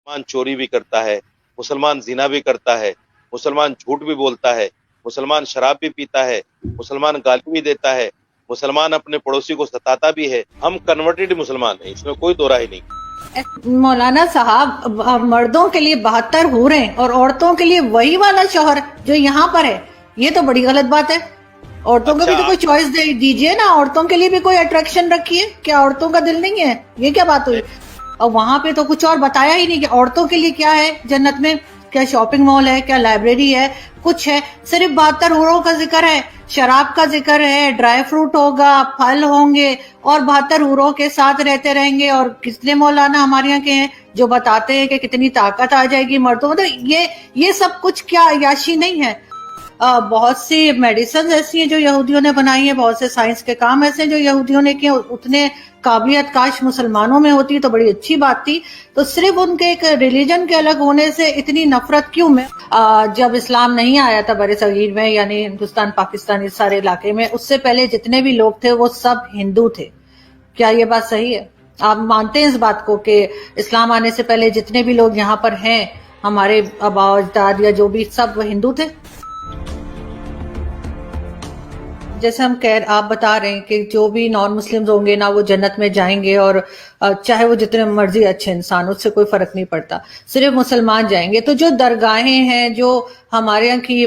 مسلمان چوری بھی کرتا ہے، مسلمان زنا بھی کرتا ہے، مسلمان جھوٹ بھی بولتا ہے، مسلمان شراب بھی پیتا ہے، مسلمان گالی بھی دیتا ہے، مسلمان اپنے پڑوسی کو ستاتا بھی ہے. ہم کنورٹڈ مسلمان ہیں، اس میں کوئی دو رائے نہیں. مولانا صاحب، مردوں کے لیے 72 حوریں اور عورتوں کے لیے وہی والا شوہر جو یہاں پر ہے، یہ تو بڑی غلط بات ہے. عورتوں کو بھی تو کوئی چوائس دیجئے نا، عورتوں کے لیے بھی کوئی اٹریکشن رکھیے. کیا عورتوں کا دل نہیں ہے؟ یہ کیا بات ہوئی؟ اور وہاں پہ تو کچھ اور بتایا ہی نہیں کہ عورتوں کے لیے کیا ہے جنت میں. کیا شاپنگ مال ہے، کیا لائبریری ہے، کچھ ہے؟ صرف 72 حوروں کا ذکر ہے، شراب کا ذکر ہے، ڈرائی فروٹ ہوگا، پھل ہوں گے، اور 72 حوروں کے ساتھ رہتے رہیں گے. اور کتنے مولانا ہمارے یہاں کے ہیں جو بتاتے ہیں کہ کتنی طاقت آ جائے گی مردوں میں. یہ سب کچھ کیا عیاشی نہیں ہے؟ بہت سی میڈیسنز ایسی ہیں جو یہودیوں نے بنائی ہیں، بہت سے سائنس کے کام ایسے ہیں جو یہودیوں نے کیے. اتنے قابلیت کاش مسلمانوں میں ہوتی تو بڑی اچھی بات تھی. تو صرف ان کے ایک ریلیجن کے الگ ہونے سے اتنی نفرت کیوں؟ میں جب اسلام نہیں آیا تھا بر صغیر میں، یعنی ہندوستان پاکستان اس سارے علاقے میں، اس سے پہلے جتنے بھی لوگ تھے وہ سب ہندو تھے. کیا یہ بات صحیح ہے؟ آپ مانتے ہیں اس بات کو کہ اسلام آنے سے پہلے جتنے بھی لوگ یہاں پر ہیں، ہمارے آبا اجداد یا جو بھی، سب وہ ہندو تھے؟ جیسے آپ بتا رہے ہیں کہ جو بھی نان مسلمز ہوں گے نا، وہ جنت میں جائیں گے، اور چاہے وہ جتنے مرضی اچھے انسان، اس سے کوئی فرق نہیں پڑتا، صرف مسلمان جائیں گے. تو جو درگاہیں ہیں، جو ہمارے یہاں کی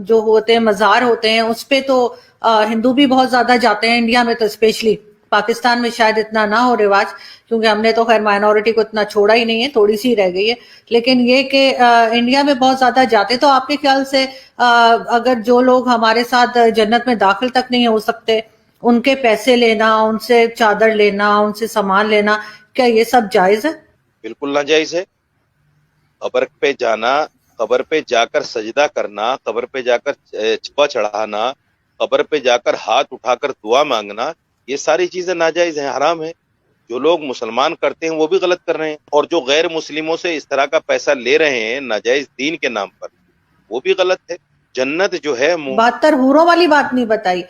جو ہوتے ہیں مزار ہوتے ہیں، اس پہ تو ہندو بھی بہت زیادہ جاتے ہیں. انڈیا میں تو اسپیشلی، پاکستان میں شاید اتنا نہ ہو رواج، کیونکہ ہم نے تو خیر مائنورٹی کو اتنا چھوڑا ہی نہیں ہے، تھوڑی سی رہ گئی ہے. لیکن یہ کہ انڈیا میں بہت زیادہ جاتے. تو آپ کے خیال سے اگر جو لوگ ہمارے ساتھ جنت میں داخل تک نہیں ہو سکتے، ان کے پیسے لینا، ان سے چادر لینا، ان سے سامان لینا، کیا یہ سب جائز ہے؟ بالکل ناجائز ہے. قبر پہ جانا، قبر پہ جا کر سجدہ کرنا، قبر پہ جا کر چھپا چڑھانا، قبر پہ جا کر ہاتھ اٹھا کر دعا مانگنا، یہ ساری چیزیں ناجائز ہیں، حرام ہیں. جو لوگ مسلمان کرتے ہیں وہ بھی غلط کر رہے ہیں، اور جو غیر مسلموں سے اس طرح کا پیسہ لے رہے ہیں ناجائز دین کے نام پر، وہ بھی غلط ہے. جنت جو ہے 72 حوروں والی بات نہیں بتائی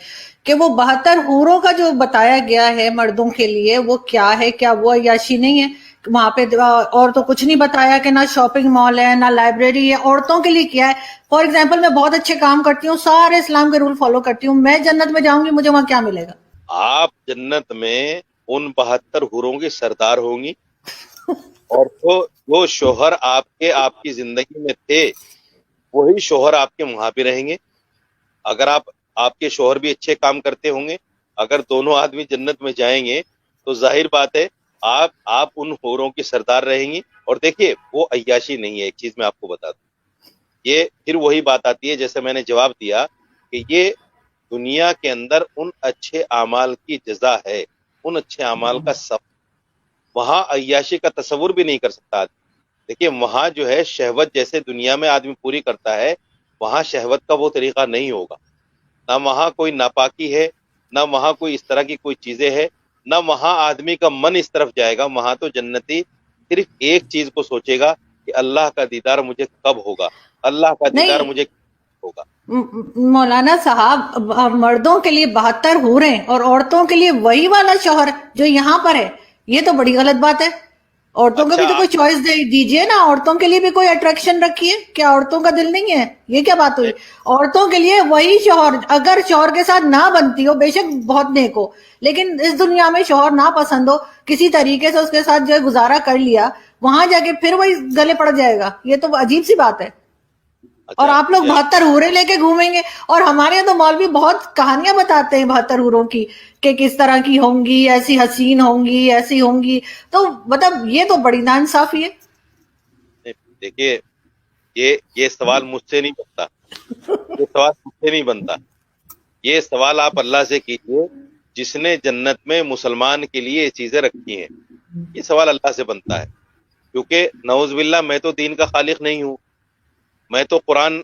کہ وہ 72 حوروں کا جو بتایا گیا ہے مردوں کے لیے، وہ کیا ہے؟ کیا وہ عیاشی نہیں ہے وہاں پہ؟ اور تو کچھ نہیں بتایا کہ نہ شاپنگ مال ہے، نہ لائبریری ہے. عورتوں کے لیے کیا ہے؟ فار ایگزامپل، میں بہت اچھے کام کرتی ہوں، سارے اسلام کے رول فالو کرتی ہوں، میں جنت میں جاؤں گی، مجھے وہاں کیا ملے گا؟ آپ جنت میں ان 72 حوروں کی سردار ہوں گی، اور جو شوہر آپ کی زندگی میں تھے وہی شوہر آپ کے وہاں بھی رہیں گے. اگر آپ کے شوہر بھی اچھے کام کرتے ہوں گے، اگر دونوں آدمی جنت میں جائیں گے تو ظاہر بات ہے آپ ان حوروں کی سردار رہیں گی. اور دیکھیے، وہ عیاشی نہیں ہے. ایک چیز میں آپ کو بتا دوں، یہ پھر وہی بات آتی ہے جیسے میں نے جواب دیا کہ یہ دنیا کے اندر ان اچھے اعمال کی جزا ہے، ان اچھے اعمال کا سب. وہاں عیاشی کا تصور بھی نہیں کر سکتا آدمی. دیکھیے، وہاں جو ہے شہوت جیسے دنیا میں آدمی پوری کرتا ہے، وہاں شہوت کا وہ طریقہ نہیں ہوگا. نہ وہاں کوئی ناپاکی ہے، نہ وہاں کوئی اس طرح کی کوئی چیزیں ہے، نہ وہاں آدمی کا من اس طرف جائے گا. وہاں تو جنتی صرف ایک چیز کو سوچے گا کہ اللہ کا دیدار مجھے کب ہوگا، اللہ کا دیدار نہیں مجھے کب ہوگا. مولانا صاحب، مردوں کے لیے 72 حوریں اور عورتوں کے لیے وہی والا شوہر جو یہاں پر ہے، یہ تو بڑی غلط بات ہے. عورتوں کو بھی تو کوئی چوائس دیجئے نا، عورتوں کے لیے بھی کوئی اٹریکشن رکھیے. کیا عورتوں کا دل نہیں ہے؟ یہ کیا بات ہوئی؟ عورتوں کے لیے وہی شوہر، اگر شوہر کے ساتھ نہ بنتی ہو، بے شک بہت نیک ہو، لیکن اس دنیا میں شوہر نہ پسند ہو، کسی طریقے سے اس کے ساتھ جو ہے گزارا کر لیا، وہاں جا کے پھر وہی گلے پڑ جائے گا. یہ تو عجیب سی بات ہے. اور آپ لوگ 72 حوریں لے کے گھومیں گے. اور ہمارے یہاں تو مولوی بہت کہانیاں بتاتے ہیں 72 حوروں کی، کہ کس طرح کی ہوں گی، ایسی حسین ہوں گی، ایسی ہوں گی. تو مطلب یہ تو بڑی ناانصافی ہے. دیکھیے، یہ سوال مجھ سے نہیں بنتا، یہ سوال مجھ سے نہیں بنتا. یہ سوال آپ اللہ سے کیجئے جس نے جنت میں مسلمان کے لیے یہ چیزیں رکھی ہیں. یہ سوال اللہ سے بنتا ہے، کیونکہ نعوذ باللہ میں تو دین کا خالق نہیں ہوں. میں تو قرآن،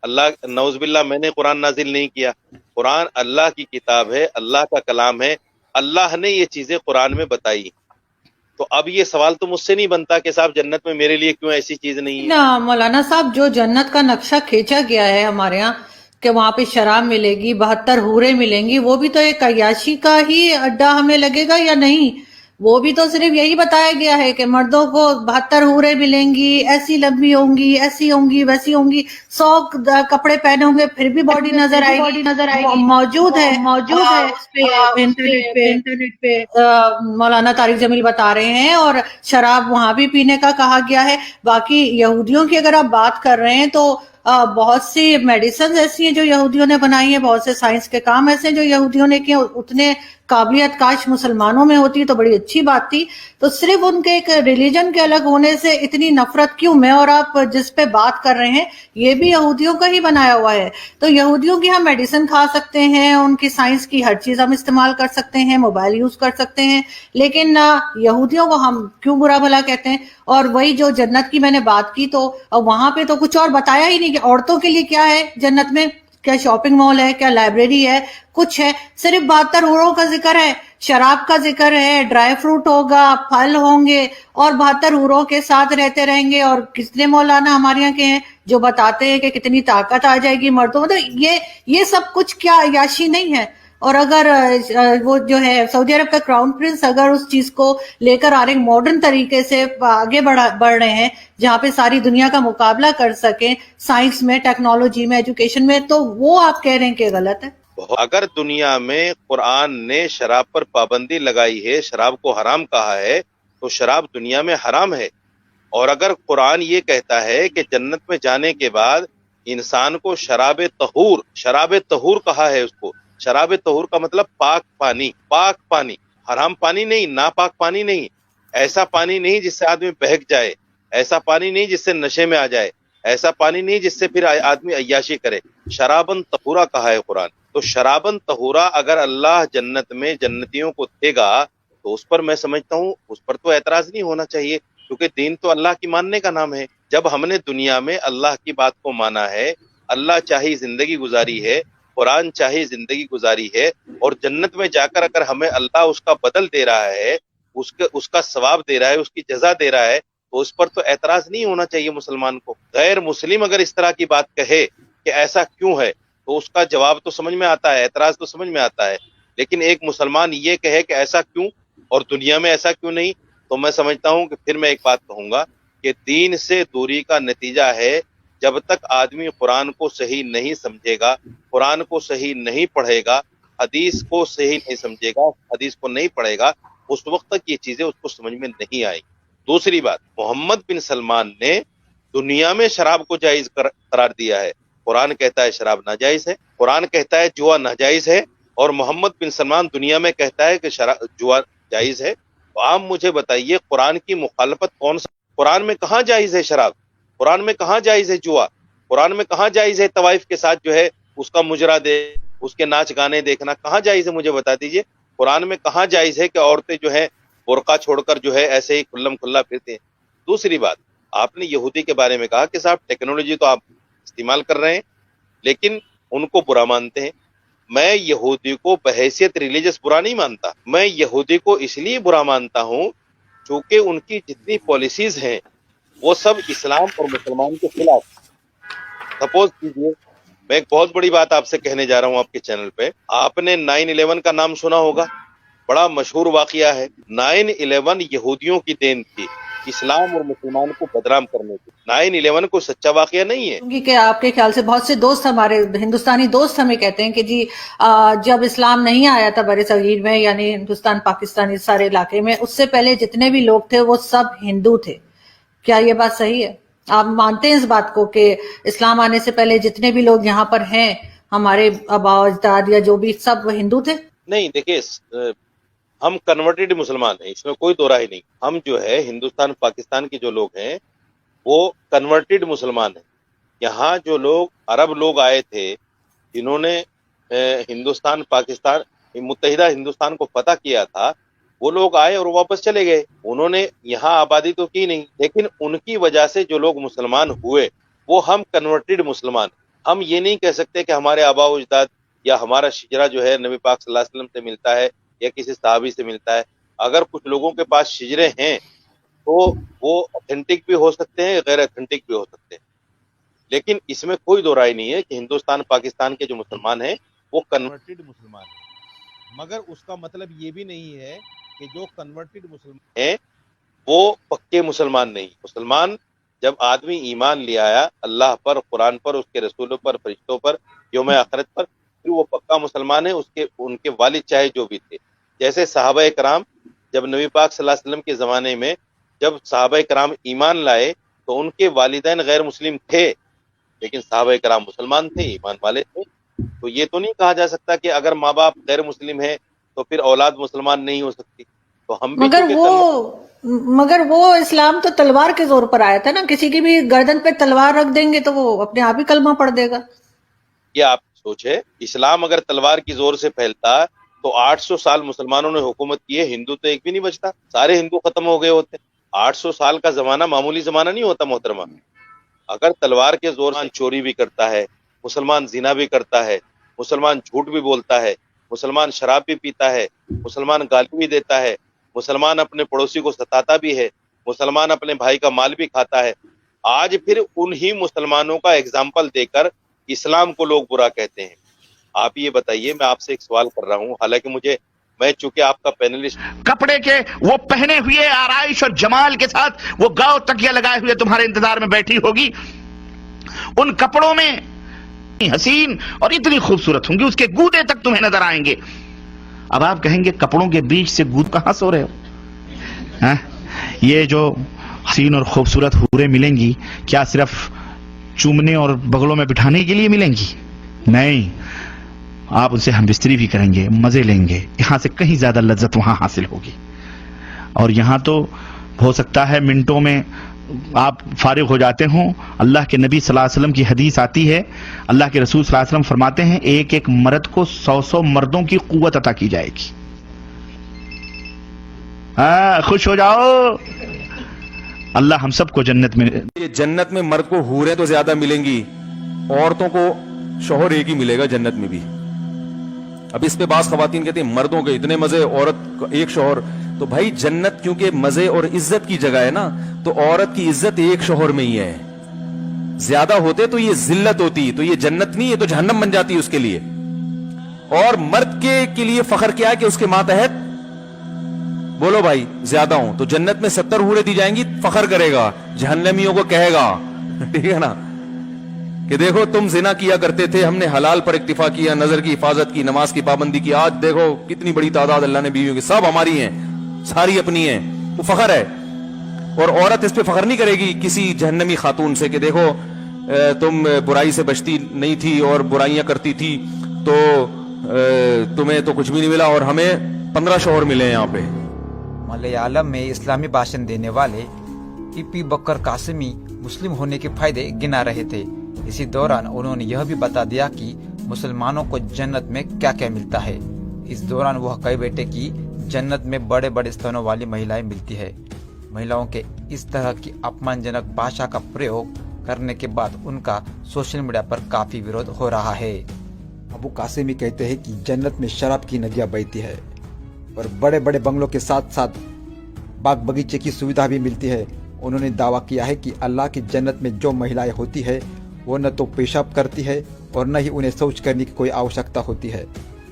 اللہ نعوذ باللہ، میں نے قرآن نازل نہیں کیا. قرآن اللہ کی کتاب ہے، اللہ کا کلام ہے، اللہ نے یہ چیزیں قرآن میں بتائی. تو اب یہ سوال تو مجھ سے نہیں بنتا کہ صاحب جنت میں میرے لیے کیوں ایسی چیز نہیں ہے. نا مولانا صاحب، جو جنت کا نقشہ کھینچا گیا ہے ہمارے ہاں کہ وہاں پہ شراب ملے گی، 72 حوریں ملیں گی، وہ بھی تو ایک عیاشی کا ہی اڈا ہمیں لگے گا یا نہیں؟ وہ بھی تو صرف یہی بتایا گیا ہے کہ مردوں کو 72 حوریں ملیں گی، ایسی لمبی ہوں گی، ایسی ہوں گی، ویسی ہوں گی، 100 کپڑے پہنے ہوں گے پھر بھی باڈی نظر آئے گی. موجود ہے اس پہ انٹرنیٹ پہ مولانا طارق جمیل بتا رہے ہیں، اور شراب وہاں بھی پینے کا کہا گیا ہے. باقی یہودیوں کی اگر آپ بات کر رہے ہیں تو بہت سی میڈیسنز ایسی ہیں جو یہودیوں نے بنائی ہیں، بہت سے سائنس کے کام ایسے ہیں جو یہودیوں نے کیے. اتنے قابلیت کاش مسلمانوں میں ہوتی تو بڑی اچھی بات تھی. تو صرف ان کے ایک ریلیجن کے الگ ہونے سے اتنی نفرت کیوں؟ میں اور آپ جس پہ بات کر رہے ہیں یہ بھی یہودیوں کا ہی بنایا ہوا ہے. تو یہودیوں کی ہم میڈیسن کھا سکتے ہیں، ان کی سائنس کی ہر چیز ہم استعمال کر سکتے ہیں، موبائل یوز کر سکتے ہیں، لیکن یہودیوں کو ہم کیوں برا بھلا کہتے ہیں؟ اور وہی جو جنت کی میں نے بات کی تو وہاں پہ تو کچھ اور بتایا ہی نہیں کہ عورتوں کے لیے کیا ہے جنت میں. کیا شاپنگ مال ہے، کیا لائبریری ہے، کچھ ہے؟ صرف 72 حوروں کا ذکر ہے، شراب کا ذکر ہے، ڈرائی فروٹ ہوگا، پھل ہوں گے، اور 72 حوروں کے ساتھ رہتے رہیں گے. اور کتنے مولانا ہمارے یہاں کے ہیں جو بتاتے ہیں کہ کتنی طاقت آ جائے گی مردوں میں. تو یہ سب کچھ کیا عیاشی نہیں ہے؟ اور اگر وہ جو ہے سعودی عرب کا کراؤن پرنس اگر اس چیز کو لے کر آ رہے موڈرن طریقے سے آگے بڑھ رہے ہیں جہاں پہ ساری دنیا کا مقابلہ کر سکیں سائنس میں، ٹیکنالوجی میں، ایجوکیشن میں، تو وہ آپ کہہ رہے ہیں کہ غلط ہے؟ اگر دنیا میں قرآن نے شراب پر پابندی لگائی ہے، شراب کو حرام کہا ہے، تو شراب دنیا میں حرام ہے. اور اگر قرآن یہ کہتا ہے کہ جنت میں جانے کے بعد انسان کو شراب طہور کہا ہے، اس کو شراب طہور کا مطلب پاک پانی، حرام پانی نہیں، ناپاک پانی نہیں، ایسا پانی نہیں جس سے آدمی بہک جائے، ایسا پانی نہیں جس سے نشے میں آ جائے، ایسا پانی نہیں جس سے پھر آدمی عیاشی کرے. شرابن طہورا کہا ہے قرآن. تو شرابن طہورا اگر اللہ جنت میں جنتیوں کو دے گا تو اس پر میں سمجھتا ہوں اس پر تو اعتراض نہیں ہونا چاہیے، کیونکہ دین تو اللہ کی ماننے کا نام ہے. جب ہم نے دنیا میں اللہ کی بات کو مانا ہے، اللہ چاہی زندگی گزاری ہے، قرآن چاہی زندگی گزاری ہے، اور جنت میں جا کر اگر ہمیں اللہ اس کا بدل دے رہا ہے، اس کا ثواب دے رہا ہے، اس کی جزا دے رہا ہے، تو اس پر تو اعتراض نہیں ہونا چاہیے مسلمان کو. غیر مسلم اگر اس طرح کی بات کہے کہ ایسا کیوں ہے تو اس کا جواب تو سمجھ میں آتا ہے، اعتراض تو سمجھ میں آتا ہے. لیکن ایک مسلمان یہ کہے کہ ایسا کیوں اور دنیا میں ایسا کیوں نہیں، تو میں سمجھتا ہوں کہ پھر میں ایک بات کہوں گا کہ دین سے دوری کا نتیجہ ہے جب تک آدمی قرآن کو صحیح نہیں سمجھے گا، قرآن کو صحیح نہیں پڑھے گا، حدیث کو صحیح نہیں سمجھے گا، حدیث کو نہیں پڑھے گا، اس وقت تک یہ چیزیں اس کو سمجھ میں نہیں آئیں. دوسری بات، محمد بن سلمان نے دنیا میں شراب کو جائز قرار دیا ہے. قرآن کہتا ہے شراب ناجائز ہے، قرآن کہتا ہے جوا ناجائز ہے، اور محمد بن سلمان دنیا میں کہتا ہے کہ جوا جائز ہے. تو آپ مجھے بتائیے قرآن کی مخالفت کون سا؟ قرآن میں کہاں جائز ہے شراب؟ قرآن میں کہاں جائز ہے جوا؟ قرآن میں کہاں جائز ہے طوائف کے ساتھ جو ہے اس کا مجرا دے، اس کے ناچ گانے دیکھنا کہاں جائز ہے؟ مجھے بتا دیجئے قرآن میں کہاں جائز ہے کہ عورتیں جو ہے برقع چھوڑ کر جو ہے ایسے ہی کھلم کھلا پھرتے ہیں. دوسری بات، آپ نے یہودی کے بارے میں کہا کہ صاحب ٹیکنالوجی تو آپ استعمال کر رہے ہیں لیکن ان کو برا مانتے ہیں. میں یہودی کو بحیثیت ریلیجس برا نہیں مانتا، میں یہودی کو اس لیے برا مانتا ہوں چونکہ ان کی جتنی پالیسیز ہیں وہ سب اسلام اور مسلمان کے خلاف. سپوز کیجیے میں ایک بہت بڑی بات آپ سے کہنے جا رہا ہوں آپ کے چینل پہ. آپ نے 9/11 کا نام سنا ہوگا، بڑا مشہور واقعہ ہے. 9/11 یہودیوں کی دین تھی اسلام اور مسلمان کو بدنام کرنے کی. 9/11 کو سچا واقعہ نہیں ہے. کیونکہ آپ کے خیال سے بہت سے دوست ہمارے ہندوستانی دوست ہمیں کہتے ہیں کہ جی جب اسلام نہیں آیا تھا بر صغیر میں، یعنی ہندوستان پاکستان اس سارے علاقے میں، اس سے پہلے جتنے بھی لوگ تھے وہ سب ہندو تھے. کیا یہ بات صحیح ہے؟ آپ مانتے ہیں اس بات کو کہ اسلام آنے سے پہلے جتنے بھی لوگ یہاں پر ہیں، ہمارے آبا اجداد یا جو بھی، سب وہ ہندو تھے؟ نہیں، دیکھیے ہم کنورٹڈ مسلمان ہیں، اس میں کوئی دو رائے نہیں. ہم جو ہے ہندوستان پاکستان کے جو لوگ ہیں وہ کنورٹڈ مسلمان ہیں. یہاں جو لوگ عرب لوگ آئے تھے جنہوں نے ہندوستان پاکستان متحدہ ہندوستان کو فتح کیا تھا، وہ لوگ آئے اور واپس چلے گئے. انہوں نے یہاں آبادی تو کی نہیں، لیکن ان کی وجہ سے جو لوگ مسلمان ہوئے وہ ہم کنورٹڈ مسلمان. ہم یہ نہیں کہہ سکتے کہ ہمارے آبا و اجداد یا ہمارا شجرہ جو ہے نبی پاک صلی اللہ علیہ وسلم سے ملتا ہے یا کسی صحابی سے ملتا ہے. اگر کچھ لوگوں کے پاس شجرے ہیں تو وہ اوتھینٹک بھی ہو سکتے ہیں، غیر اوتھینٹک بھی ہو سکتے ہیں. لیکن اس میں کوئی دو رائے نہیں ہے کہ ہندوستان پاکستان کے جو مسلمان ہیں وہ کنورٹڈ مسلمان ہیں. مگر اس کا مطلب یہ بھی نہیں ہے کہ جو کنورٹڈ مسلمان ہیں وہ پکے مسلمان نہیں. مسلمان جب آدمی ایمان لے آیا اللہ پر، قرآن پر، اس کے رسولوں پر، فرشتوں پر، یوم آخرت پر، پھر وہ پکا مسلمان ہے. ان کے والد چاہے جو بھی تھے، جیسے صحابہ کرام جب نبی پاک صلی اللہ علیہ وسلم کے زمانے میں جب صحابہ کرام ایمان لائے تو ان کے والدین غیر مسلم تھے، لیکن صحابہ کرام مسلمان تھے، ایمان والے تھے. تو یہ تو نہیں کہا جا سکتا کہ اگر ماں باپ غیر مسلم ہے تو پھر اولاد مسلمان نہیں ہو سکتی. تو ہم بھی مگر وہ اسلام تو تلوار کے زور پر آیا تھا نا، کسی کی بھی گردن پہ تلوار رکھ دیں گے تو وہ اپنے آپ ہی کلمہ پڑھ دے گا. یہ آپ سوچے، اسلام اگر تلوار کی زور سے پھیلتا تو 800 سال مسلمانوں نے حکومت کی ہے، ہندو تو ایک بھی نہیں بچتا، سارے ہندو ختم ہو گئے ہوتے. 800 سال کا زمانہ معمولی زمانہ نہیں ہوتا محترمہ. اگر تلوار کے زور سے چوری بھی کرتا ہے، مسلمان زنا بھی کرتا ہے، مسلمان جھوٹ بھی بولتا ہے، مسلمان شراب بھی پیتا ہے، مسلمان گالی بھی دیتا ہے، مسلمان اپنے پڑوسی کو ستاتا بھی ہے، مسلمان اپنے بھائی کا مال بھی کھاتا ہے، آج پھر انہی مسلمانوں کا ایگزامپل دے کر اسلام کو لوگ برا کہتے ہیں. آپ یہ بتائیے، میں آپ سے ایک سوال کر رہا ہوں، حالانکہ میں چونکہ آپ کا پینلسٹ، کپڑے کے وہ پہنے ہوئے آرائش اور جمال کے ساتھ وہ گاؤ تکیہ لگائے ہوئے تمہارے انتظار میں بیٹھی ہوگی، ان کپڑوں میں حسین اور اتنی خوبصورت ہوں گی، اس کے گودے تک تمہیں نظر آئیں گے. اب آپ کہیں گے کپڑوں کے بیچ سے گود کہاں سو رہے ہو؟ یہ جو حسین اور خوبصورت حوریں ملیں گی کیا صرف چومنے اور بغلوں میں بٹھانے کے لیے ملیں گی؟ نہیں، آپ ان سے ہم بستری بھی کریں گے، مزے لیں گے، یہاں سے کہیں زیادہ لذت وہاں حاصل ہوگی. اور یہاں تو ہو سکتا ہے منٹوں میں آپ فارغ ہو جاتے ہوں. اللہ کے نبی صلی اللہ علیہ وسلم کی حدیث آتی ہے، اللہ کے رسول صلی اللہ علیہ وسلم فرماتے ہیں ایک ایک مرد کو 100 مردوں کی قوت عطا کی جائے گی. خوش ہو جاؤ، اللہ ہم سب کو جنت میں، یہ جنت میں مرد کو حوریں تو زیادہ ملیں گی، عورتوں کو شوہر ایک ہی ملے گا جنت میں بھی. اب اس پہ بعض خواتین کہتے ہیں مردوں کے اتنے مزے، عورت کا ایک شوہر. تو بھائی جنت کیونکہ مزے اور عزت کی جگہ ہے نا، تو عورت کی عزت ایک شوہر میں ہی ہے. زیادہ ہوتے تو یہ ذلت ہوتی، تو یہ جنت نہیں ہے، تو جہنم بن جاتی اس کے لیے. اور مرد کے لیے فخر کیا ہے کہ اس کے ماتحت بولو بھائی زیادہ ہوں، تو جنت میں 70 حوریں دی جائیں گی، فخر کرے گا، جہنمیوں کو کہے گا ٹھیک ہے نا کہ دیکھو تم زنا کیا کرتے تھے، ہم نے حلال پر اکتفا کیا، نظر کی حفاظت کی، نماز کی پابندی کی، آج دیکھو کتنی بڑی تعداد اللہ نے بیویوں کی، سب ہماری ہیں، ساری اپنی ہیں. وہ فخر ہے. اور عورت اس پہ فخر نہیں کرے گی کسی جہنمی خاتون سے کہ دیکھو تم برائی سے بچتی نہیں تھی اور برائیاں کرتی تھی تو تمہیں تو کچھ بھی نہیں ملا اور ہمیں 15 شوہر ملے ہیں. یہاں پہ ملیالم میں اسلامی بھاشن دینے والے پی بکر قاسمی مسلم ہونے کے فائدے گنا رہے تھے. اسی دوران انہوں نے یہ بھی بتا دیا کہ مسلمانوں کو جنت میں کیا کیا ملتا ہے. اس دوران وہ کہہ بیٹھے کہ جنت میں بڑے بڑے ستنوں والی مہیلائیں ملتی ہے. مہیلاؤں کے اس طرح کی اپمان جنک بھاشا کا پریوگ کرنے کے بعد ان کا سوشل میڈیا پر کافی ویرودھ ہو رہا ہے. ابو قاسمی کہتے ہیں کہ جنت میں شراب کی ندیاں بہتی ہے اور بڑے بڑے بنگلوں کے ساتھ ساتھ باغ بغیچے کی سویدھا بھی ملتی ہے. انہوں نے دعویٰ کیا ہے کہ اللہ کی جنت میں جو مہیلائیں ہوتی ہے وہ نہ تو پیشاب کرتی ہے اور نہ ہی انہیں شوچ کرنے کی کوئی آوشکتا ہوتی ہے.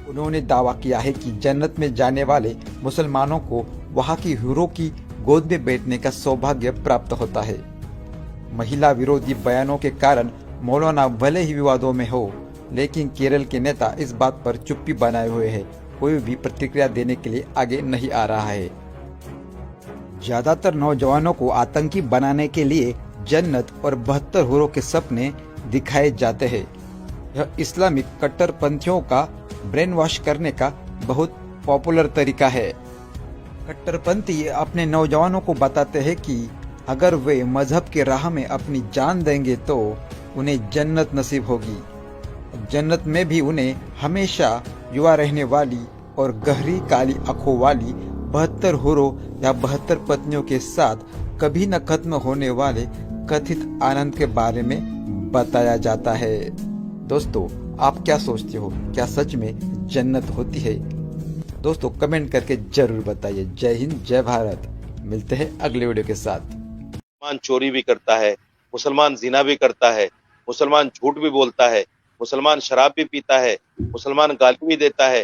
انہوں نے دعویٰ کیا ہے کہ جنت میں جانے والے مسلمانوں کو وہاں کی حوروں کی گود میں بیٹھنے کا سوبھاگیہ پراپت ہوتا ہے. مہیلا ویرودھی بیانوں کے کارن مولانا بھلے ہی ووادوں میں ہو، لیکن کیرل کے نیتا اس بات پر چپی بنائے ہوئے ہیں، کوئی بھی پرتکریا دینے کے لیے آگے نہیں آ رہا ہے. زیادہ تر نوجوانوں کو آتنکی بنانے کے لیے جنت اور 72 حوروں کے سپنے دکھائے جاتے ہیں. یہ اسلامک کٹر پنتھیوں کا برین واش کرنے کا بہت پاپولر طریقہ ہے. کٹر پنتھی اپنے نوجوانوں کو بتاتے ہیں کہ اگر وہ مذہب کے راہ میں اپنی جان دیں گے تو انہیں جنت نصیب ہوگی. جنت میں بھی انہیں ہمیشہ یوا رہنے والی اور گہری کالی آنکھوں والی 72 حوروں یا 72 پتنیوں کے ساتھ کبھی نہ ختم ہونے والے کتھت آنند کے بارے میں بتایا جاتا ہے. دوستو آپ کیا سوچتے ہو، کیا سچ میں جنت ہوتی ہے؟ دوستو کمنٹ کر کے ضرور بتائیے. جے ہند جے بھارت. ملتے ہیں اگلے ویڈیو کے ساتھ. مسلمان چوری بھی کرتا ہے، مسلمان زنا بھی کرتا ہے، مسلمان جھوٹ بھی بولتا ہے، مسلمان شراب بھی پیتا ہے، مسلمان گالی بھی دیتا ہے،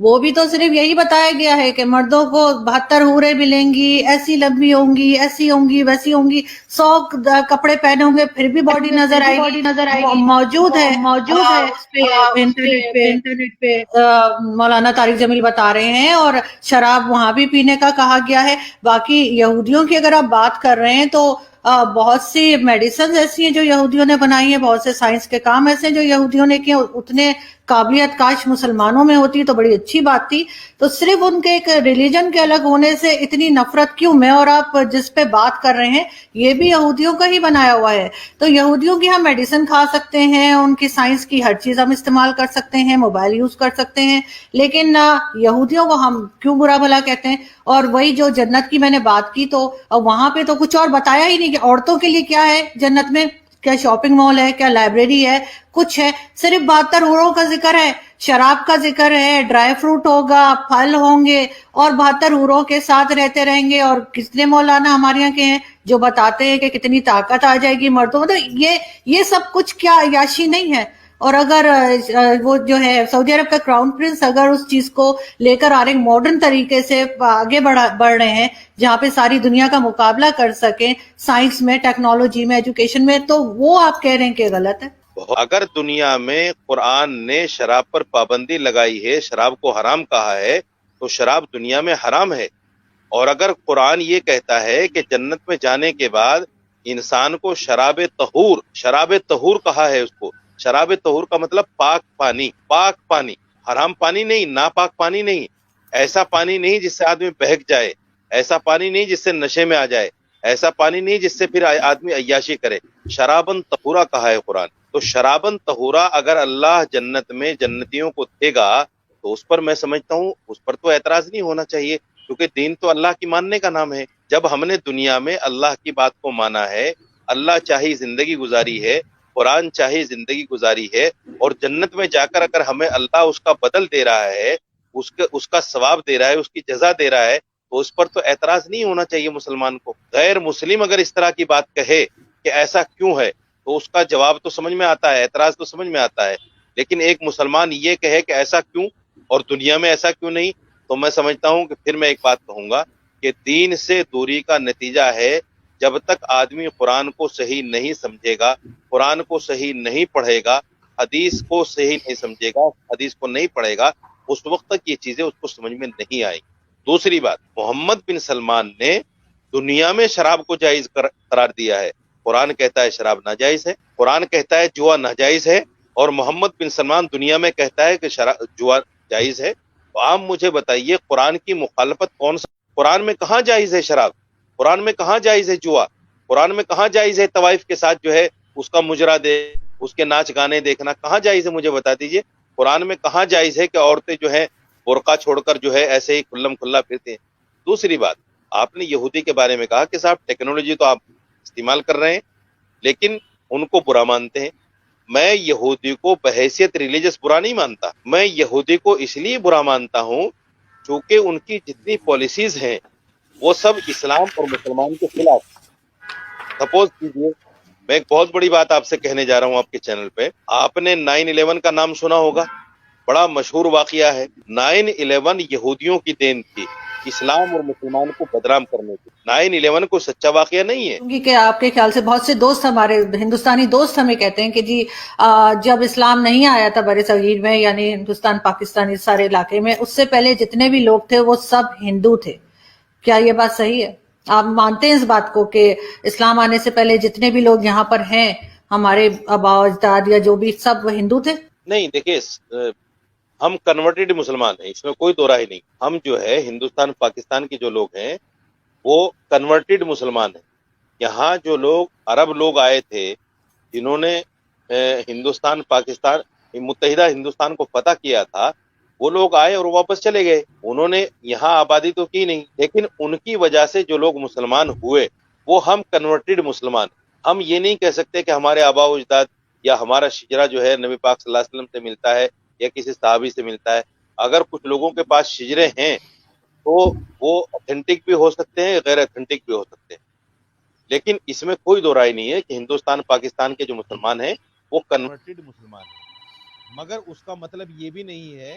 وہ بھی تو صرف یہی بتایا گیا ہے کہ مردوں کو 72 حوریں ملیں گی، ایسی لمبی ہوں گی، ایسی ہوں گی، ویسی ہوں گی، 100 کپڑے پہنے ہوں گے پھر بھی باڈی نظر آئے گی. موجود ہے اس پہ انٹرنیٹ پہ مولانا طارق جمیل بتا رہے ہیں، اور شراب وہاں بھی پینے کا کہا گیا ہے. باقی یہودیوں کی اگر آپ بات کر رہے ہیں تو بہت سی میڈیسنز ایسی ہیں جو یہودیوں نے بنائی ہیں، بہت سے سائنس کے کام ایسے ہیں جو یہودیوں نے کیے. اتنے قابلیت کاش مسلمانوں میں ہوتی تو بڑی اچھی بات تھی. تو صرف ان کے ایک ریلیجن کے الگ ہونے سے اتنی نفرت کیوں؟ میں اور آپ جس پہ بات کر رہے ہیں یہ بھی یہودیوں کا ہی بنایا ہوا ہے. تو یہودیوں کی ہم میڈیسن کھا سکتے ہیں، ان کی سائنس کی ہر چیز ہم استعمال کر سکتے ہیں، موبائل یوز کر سکتے ہیں، لیکن یہودیوں کو ہم کیوں برا بھلا کہتے ہیں؟ اور وہی جو جنت کی میں نے بات کی تو وہاں پہ تو کچھ اور بتایا ہی نہیں کہ عورتوں کے لیے کیا ہے جنت میں. کیا شاپنگ مال ہے، کیا لائبریری ہے، کچھ ہے؟ صرف 72 حوروں کا ذکر ہے، شراب کا ذکر ہے، ڈرائی فروٹ ہوگا، پھل ہوں گے، اور 72 حوروں کے ساتھ رہتے رہیں گے. اور کتنے مولانا ہمارے یہاں کے ہیں جو بتاتے ہیں کہ کتنی طاقت آ جائے گی مردوں میں. تو یہ سب کچھ کیا عیاشی نہیں ہے؟ اور اگر وہ جو ہے سعودی عرب کا کراؤن پرنس اگر اس چیز کو لے کر آ رہے ہیں ماڈرن طریقے سے آگے بڑھ رہے ہیں جہاں پہ ساری دنیا کا مقابلہ کر سکیں سائنس میں، ٹیکنالوجی میں، ایجوکیشن میں، تو وہ آپ کہہ رہے ہیں کہ غلط ہے؟ اگر دنیا میں قرآن نے شراب پر پابندی لگائی ہے، شراب کو حرام کہا ہے، تو شراب دنیا میں حرام ہے. اور اگر قرآن یہ کہتا ہے کہ جنت میں جانے کے بعد انسان کو شراب طہور کہا ہے، اس کو شراب طہور کا مطلب پاک پانی، حرام پانی نہیں، ناپاک پانی نہیں، ایسا پانی نہیں جس سے آدمی بہک جائے، ایسا پانی نہیں جس سے نشے میں آ جائے، ایسا پانی نہیں جس سے پھر آدمی عیاشی کرے. شرابن طہورا کہا ہے قرآن. تو شرابن طہورا اگر اللہ جنت میں جنتیوں کو دے گا تو اس پر میں سمجھتا ہوں اس پر تو اعتراض نہیں ہونا چاہیے، کیونکہ دین تو اللہ کی ماننے کا نام ہے. جب ہم نے دنیا میں اللہ کی بات کو مانا ہے، اللہ چاہی زندگی گزاری ہے، قرآن چاہی زندگی گزاری ہے، اور جنت میں جا کر اگر ہمیں اللہ اس کا بدل دے رہا ہے، اس کا ثواب دے رہا ہے، اس کی جزا دے رہا ہے، تو اس پر تو اعتراض نہیں ہونا چاہیے مسلمان کو. غیر مسلم اگر اس طرح کی بات کہے کہ ایسا کیوں ہے تو اس کا جواب تو سمجھ میں آتا ہے، اعتراض تو سمجھ میں آتا ہے. لیکن ایک مسلمان یہ کہے کہ ایسا کیوں اور دنیا میں ایسا کیوں نہیں، تو میں سمجھتا ہوں کہ پھر میں ایک بات کہوں گا کہ دین سے دوری کا نتیجہ ہے جب تک آدمی قرآن کو صحیح نہیں سمجھے گا، قرآن کو صحیح نہیں پڑھے گا، حدیث کو صحیح نہیں سمجھے گا، حدیث کو نہیں پڑھے گا، اس وقت تک یہ چیزیں اس کو سمجھ میں نہیں آئیں. دوسری بات، محمد بن سلمان نے دنیا میں شراب کو جائز قرار دیا ہے. قرآن کہتا ہے شراب ناجائز ہے، قرآن کہتا ہے جوا ناجائز ہے، اور محمد بن سلمان دنیا میں کہتا ہے کہ جوا جائز ہے. تو آپ مجھے بتائیے قرآن کی مخالفت کون سا؟ قرآن میں کہاں جائز ہے شراب؟ قرآن میں کہاں جائز ہے جوا؟ قرآن میں کہاں جائز ہے طوائف کے ساتھ جو ہے اس کا مجرا دے، اس کے ناچ گانے دیکھنا کہاں جائز ہے؟ مجھے بتا دیجئے قرآن میں کہاں جائز ہے کہ عورتیں جو ہے برقع چھوڑ کر جو ہے ایسے ہی کھلم کھلا پھرتے ہیں. دوسری بات، آپ نے یہودی کے بارے میں کہا کہ صاحب ٹیکنالوجی تو آپ استعمال کر رہے ہیں لیکن ان کو برا مانتے ہیں. میں یہودی کو بحیثیت ریلیجس برا نہیں مانتا، میں یہودی کو اس لیے برا مانتا ہوں چونکہ ان کی جتنی پالیسیز ہیں وہ سب اسلام اور مسلمان کے خلاف. سپوز کیجیے میں ایک بہت بڑی بات آپ سے کہنے جا رہا ہوں آپ کے چینل پہ. آپ نے 9/11 کا نام سنا ہوگا، بڑا مشہور واقعہ ہے. 9/11 یہودیوں کی دین تھی اسلام اور مسلمان کو بدنام کرنے کی. 9/11 کو سچا واقعہ نہیں ہے. کیونکہ کہ آپ کے خیال سے بہت سے دوست ہمارے ہندوستانی دوست ہمیں کہتے ہیں کہ جی جب اسلام نہیں آیا تھا بر صغیر میں، یعنی ہندوستان پاکستان اس سارے علاقے میں، اس سے پہلے جتنے بھی لوگ تھے وہ سب ہندو تھے. کیا یہ بات صحیح ہے؟ آپ مانتے ہیں اس بات کو کہ اسلام آنے سے پہلے جتنے بھی لوگ یہاں پر ہیں ہمارے آبا اجداد یا جو بھی سب ہندو تھے؟ نہیں دیکھیے، ہم کنورٹڈ مسلمان ہیں، اس میں کوئی دو رائے نہیں. ہم جو ہے ہندوستان پاکستان کے جو لوگ ہیں وہ کنورٹڈ مسلمان ہیں. یہاں جو لوگ عرب لوگ آئے تھے جنہوں نے ہندوستان پاکستان متحدہ ہندوستان کو فتح کیا تھا، وہ لوگ آئے اور واپس چلے گئے. انہوں نے یہاں آبادی تو کی نہیں، لیکن ان کی وجہ سے جو لوگ مسلمان ہوئے وہ ہم کنورٹڈ مسلمان. ہم یہ نہیں کہہ سکتے کہ ہمارے آبا و اجداد یا ہمارا شجرہ جو ہے نبی پاک صلی اللہ علیہ وسلم سے ملتا ہے یا کسی صحابی سے ملتا ہے. اگر کچھ لوگوں کے پاس شجرے ہیں تو وہ اتھینٹک بھی ہو سکتے ہیں، غیر اتھینٹک بھی ہو سکتے ہیں، لیکن اس میں کوئی دو رائے نہیں ہے کہ ہندوستان پاکستان کے جو مسلمان ہیں وہ کنورٹڈ مسلمان ہیں. مگر اس کا مطلب یہ بھی نہیں ہے